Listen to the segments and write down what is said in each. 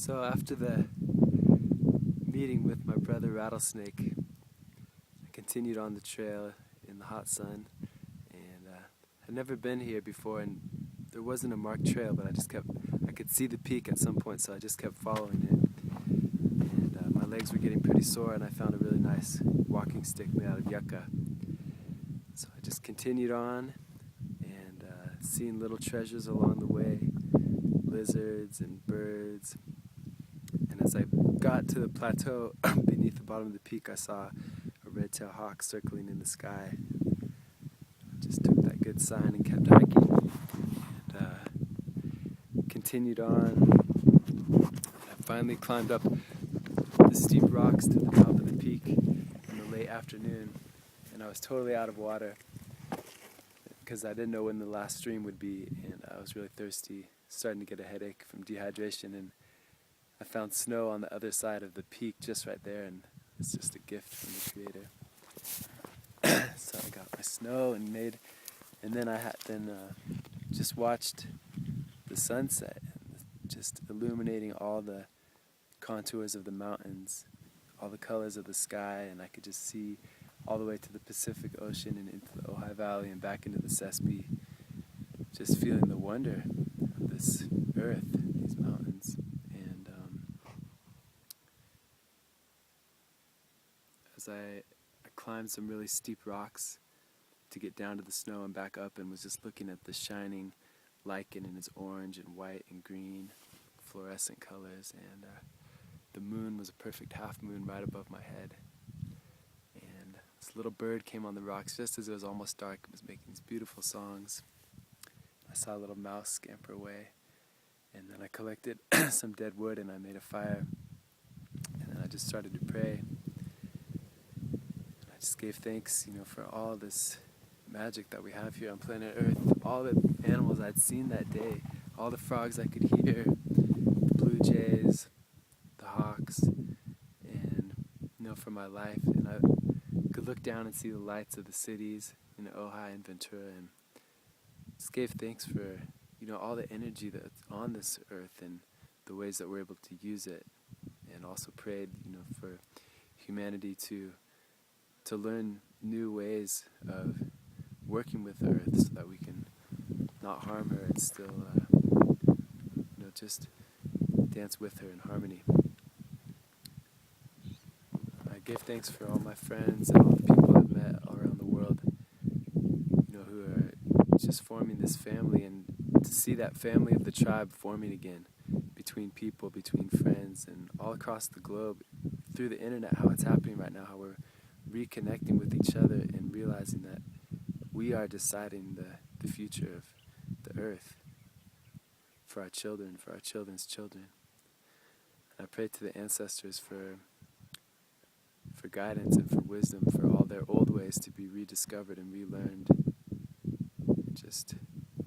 So after the meeting with my brother Rattlesnake, I continued on the trail in the hot sun, and I'd never been here before, and there wasn't a marked trail, but I could see the peak at some point, so I just kept following it. And my legs were getting pretty sore, and I found a really nice walking stick made out of yucca. So I just continued on, and seeing little treasures along the way, lizards and birds. And as I got to the plateau beneath the bottom of the peak, I saw a red-tailed hawk circling in the sky. I just took that good sign and kept hiking, and continued on. I finally climbed up the steep rocks to the top of the peak in the late afternoon, and I was totally out of water because I didn't know when the last stream would be, and I was really thirsty, starting to get a headache from dehydration, and I found snow on the other side of the peak just right there, and it's just a gift from the Creator. So I got my snow and then I just watched the sunset, and just illuminating all the contours of the mountains, all the colors of the sky, and I could just see all the way to the Pacific Ocean and into the Ojai Valley and back into the Sespe, just feeling the wonder of this earth, these mountains. And as I climbed some really steep rocks to get down to the snow and back up, and was just looking at the shining lichen in its orange and white and green fluorescent colors, and the moon was a perfect half moon right above my head. And this little bird came on the rocks just as it was almost dark. It was making these beautiful songs. I saw a little mouse scamper away, and then I collected some dead wood and I made a fire, and then I just started to pray. I just gave thanks, for all this magic that we have here on planet Earth, all the animals I'd seen that day, all the frogs I could hear, the blue jays, the hawks, and for my life. And I could look down and see the lights of the cities in Ojai and Ventura, and just gave thanks for all the energy that's on this earth and the ways that we're able to use it, and also prayed for humanity to learn new ways of working with the earth so that we can not harm her and still just dance with her in harmony. I gave thanks for all my friends and all the people I've met all around the world, who are just forming this family, and to see that family of the tribe forming again between people, between friends, and all across the globe through the internet, how it's happening right now, how we're reconnecting with each other and realizing that we are deciding the future of the earth for our children, for our children's children. And I pray to the ancestors for guidance and for wisdom, for all their old ways to be rediscovered and relearned, and just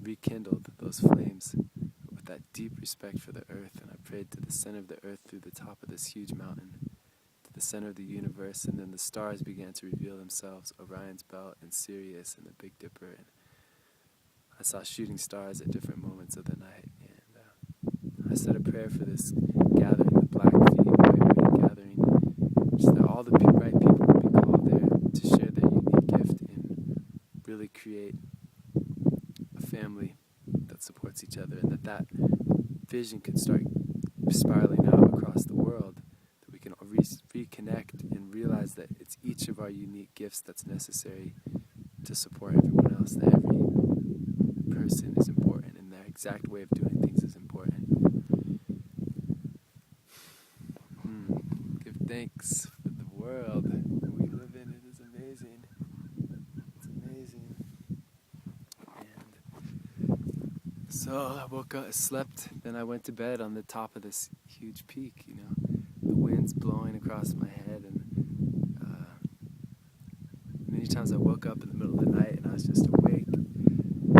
rekindled those flames with that deep respect for the earth. And I prayed to the center of the earth through the top of this huge mountain, to the center of the universe, and then the stars began to reveal themselves, Orion's belt and Sirius and the Big Dipper, and I saw shooting stars at different moments of the night. And I said a prayer for this gathering, the Black Feet White Wing gathering, just that all the right people would be called there to share their unique gift and really create a family that supports each other, and that vision could start spiraling out across the world, that we can reconnect and realize that it's each of our unique gifts that's necessary to support everyone else, that every person is important and their exact way of doing things is important. Give thanks for the world that we live in. It is amazing. It's amazing. And so I woke up, slept, then I went to bed on the top of this huge peak, The wind's blowing across my head, and many times I woke up in the middle of the night and I was just awake,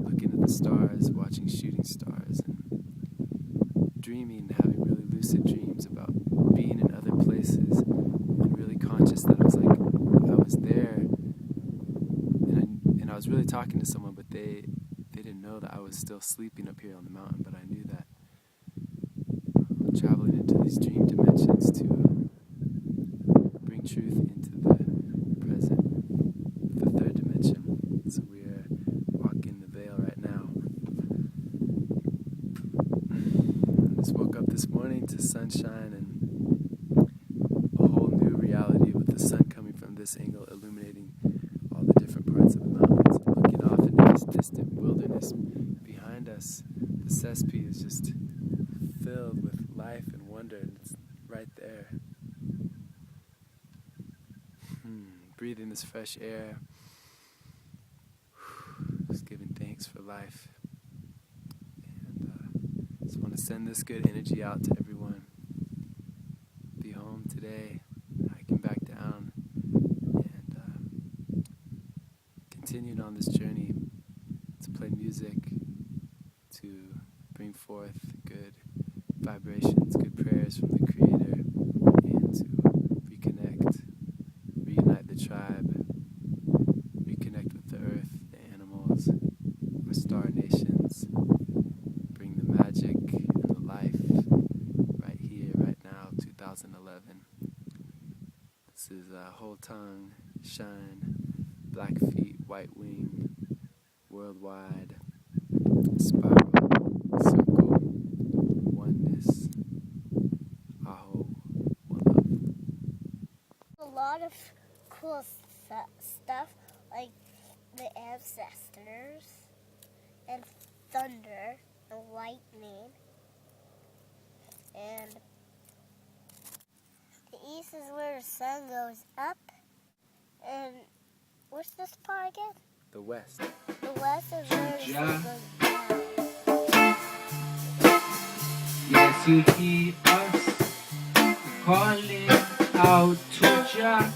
looking at the stars, watching shooting stars, and dreaming, having really lucid dreams about being in other places, and really conscious that it was like I was there, and I was really talking to someone, but they didn't know that I was still sleeping up here on the mountain, but I knew that traveling into these dream dimensions to bring truth into the present, the third dimension. So we are walking the veil right now. I just woke up this morning to sunshine and a whole new reality with the sun coming from this angle, illuminating all the different parts of the mountains. And looking off into this distant wilderness behind us, the cesspit is just filled with life and wonder, and it's right there. Breathing this fresh air, just giving thanks for life. And just want to send this good energy out to everyone. Be home today, hiking back down, and continuing on this journey to play music, to bring forth good vibrations, good prayers from the Creator, and to reconnect, reunite the tribe, reconnect with the earth, the animals, our star nations, bring the magic and the life right here, right now, 2011. This is Whole Tongue, Shine, Black Feet, White Wing, Worldwide, Spiral, Circle, Oneness, Aho, One Love. A lot of cool stuff like the ancestors and thunder and lightning, and the east is where the sun goes up, and what's this part again? The West. The west is where the sun goes down. Yes, you hear us calling out to Jah.